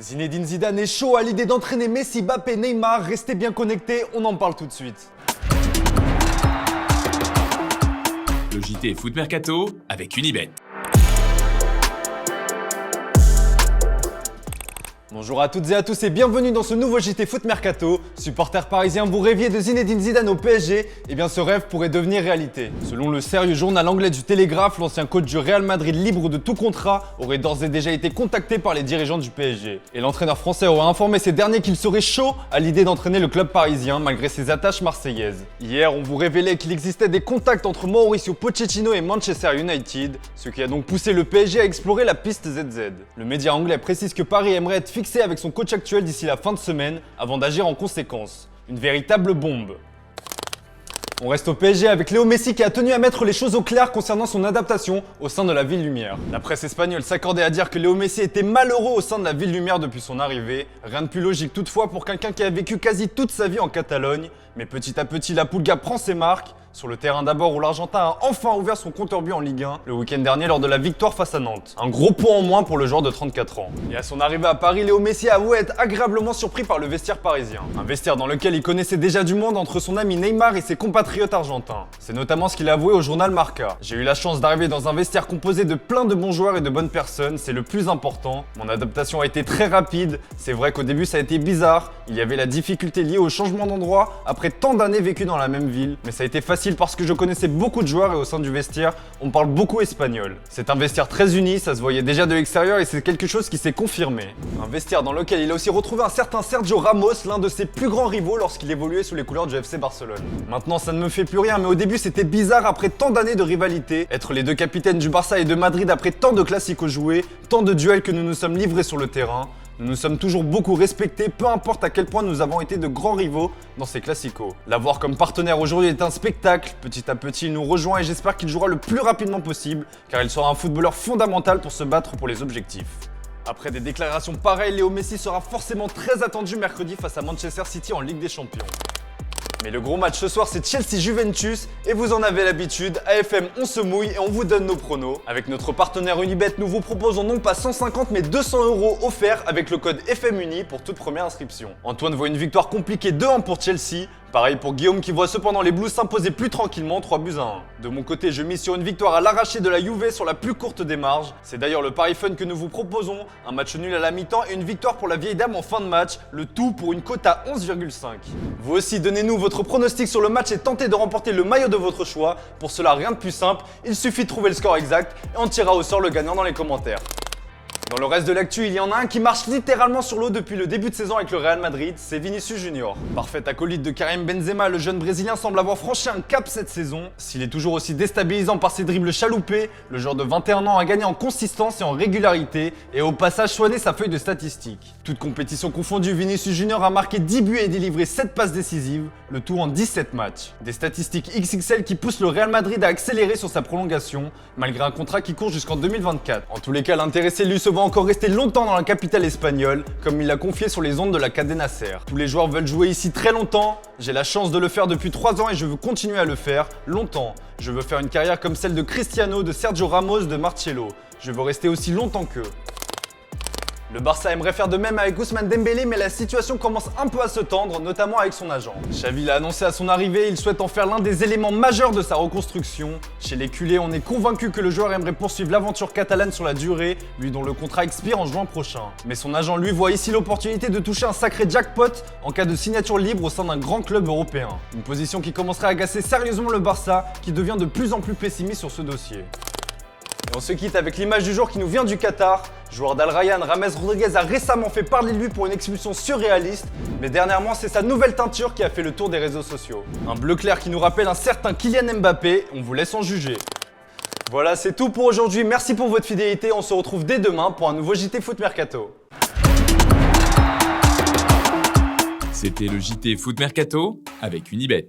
Zinedine Zidane est chaud à l'idée d'entraîner Messi, Mbappé, Neymar. Restez bien connectés, on en parle tout de suite. Le JT Foot Mercato avec Unibet. Bonjour à toutes et à tous et bienvenue dans ce nouveau JT Foot Mercato. Supporters parisiens, vous rêviez de Zinedine Zidane au PSG? Eh bien ce rêve pourrait devenir réalité. Selon le sérieux journal anglais du Télégraphe, l'ancien coach du Real Madrid libre de tout contrat aurait d'ores et déjà été contacté par les dirigeants du PSG. Et l'entraîneur français aurait informé ces derniers qu'il serait chaud à l'idée d'entraîner le club parisien malgré ses attaches marseillaises. Hier, on vous révélait qu'il existait des contacts entre Mauricio Pochettino et Manchester United, ce qui a donc poussé le PSG à explorer la piste ZZ. Le média anglais précise que Paris aimerait être fixé avec son coach actuel d'ici la fin de semaine avant d'agir en conséquence. Une véritable bombe. On reste au PSG avec Léo Messi qui a tenu à mettre les choses au clair concernant son adaptation au sein de la Ville Lumière. La presse espagnole s'accordait à dire que Léo Messi était malheureux au sein de la Ville Lumière depuis son arrivée. Rien de plus logique toutefois pour quelqu'un qui a vécu quasi toute sa vie en Catalogne. Mais petit à petit, la Pulga prend ses marques. Sur le terrain d'abord où l'Argentin a enfin ouvert son compteur but en Ligue 1 le week-end dernier lors de la victoire face à Nantes. Un gros point en moins pour le joueur de 34 ans. Et à son arrivée à Paris, Léo Messi a avoué être agréablement surpris par le vestiaire parisien. Un vestiaire dans lequel il connaissait déjà du monde entre son ami Neymar et ses compatriotes argentins. C'est notamment ce qu'il a avoué au journal Marca. J'ai eu la chance d'arriver dans un vestiaire composé de plein de bons joueurs et de bonnes personnes, c'est le plus important. Mon adaptation a été très rapide. C'est vrai qu'au début ça a été bizarre. Il y avait la difficulté liée au changement d'endroit après tant d'années vécues dans la même ville. Mais ça a été facile parce que je connaissais beaucoup de joueurs et au sein du vestiaire, on parle beaucoup espagnol. C'est un vestiaire très uni, ça se voyait déjà de l'extérieur et c'est quelque chose qui s'est confirmé. Un vestiaire dans lequel il a aussi retrouvé un certain Sergio Ramos, l'un de ses plus grands rivaux lorsqu'il évoluait sous les couleurs du FC Barcelone. Maintenant ça ne me fait plus rien, mais au début c'était bizarre après tant d'années de rivalité, être les deux capitaines du Barça et de Madrid après tant de classicos joués, tant de duels que nous nous sommes livrés sur le terrain. Nous nous sommes toujours beaucoup respectés, peu importe à quel point nous avons été de grands rivaux dans ces classicos. L'avoir comme partenaire aujourd'hui est un spectacle. Petit à petit, il nous rejoint et j'espère qu'il jouera le plus rapidement possible, car il sera un footballeur fondamental pour se battre pour les objectifs. Après des déclarations pareilles, Léo Messi sera forcément très attendu mercredi face à Manchester City en Ligue des Champions. Mais le gros match ce soir, c'est Chelsea-Juventus et vous en avez l'habitude, AFM on se mouille et on vous donne nos pronos. Avec notre partenaire Unibet, nous vous proposons non pas 150 mais 200 € offerts avec le code FMUNI pour toute première inscription. Antoine voit une victoire compliquée 2-1 pour Chelsea. Pareil pour Guillaume qui voit cependant les Blues s'imposer plus tranquillement 3-1. De mon côté, je mise sur une victoire à l'arraché de la Juve sur la plus courte des marges. C'est d'ailleurs le pari fun que nous vous proposons, un match nul à la mi-temps et une victoire pour la vieille dame en fin de match, le tout pour une cote à 11,5. Vous aussi, donnez-nous votre pronostic sur le match et tentez de remporter le maillot de votre choix. Pour cela, rien de plus simple, il suffit de trouver le score exact et on tirera au sort le gagnant dans les commentaires. Dans le reste de l'actu, il y en a un qui marche littéralement sur l'eau depuis le début de saison avec le Real Madrid, c'est Vinicius Junior. Parfait acolyte de Karim Benzema, le jeune Brésilien semble avoir franchi un cap cette saison. S'il est toujours aussi déstabilisant par ses dribbles chaloupés, le joueur de 21 ans a gagné en consistance et en régularité et au passage soigné sa feuille de statistiques. Toute compétition confondue, Vinicius Junior a marqué 10 buts et délivré 7 passes décisives, le tout en 17 matchs. Des statistiques XXL qui poussent le Real Madrid à accélérer sur sa prolongation, malgré un contrat qui court jusqu'en 2024. En tous les cas, l'intéressé lui se va encore rester longtemps dans la capitale espagnole, comme il l'a confié sur les ondes de la Cadena Ser. Tous les joueurs veulent jouer ici très longtemps. J'ai la chance de le faire depuis 3 ans et je veux continuer à le faire longtemps. Je veux faire une carrière comme celle de Cristiano, de Sergio Ramos, de Marcelo. Je veux rester aussi longtemps qu'eux. Le Barça aimerait faire de même avec Ousmane Dembélé, mais la situation commence un peu à se tendre, notamment avec son agent. Xavi l'a annoncé à son arrivée, il souhaite en faire l'un des éléments majeurs de sa reconstruction. Chez les culés, on est convaincu que le joueur aimerait poursuivre l'aventure catalane sur la durée, lui dont le contrat expire en juin prochain. Mais son agent lui voit ici l'opportunité de toucher un sacré jackpot en cas de signature libre au sein d'un grand club européen. Une position qui commencerait à agacer sérieusement le Barça, qui devient de plus en plus pessimiste sur ce dossier. Et on se quitte avec l'image du jour qui nous vient du Qatar. Joueur d'Al Rayyan, Rames Rodriguez a récemment fait parler de lui pour une expulsion surréaliste, mais dernièrement c'est sa nouvelle teinture qui a fait le tour des réseaux sociaux. Un bleu clair qui nous rappelle un certain Kylian Mbappé, on vous laisse en juger. Voilà, c'est tout pour aujourd'hui, merci pour votre fidélité, on se retrouve dès demain pour un nouveau JT Foot Mercato. C'était le JT Foot Mercato avec Unibet.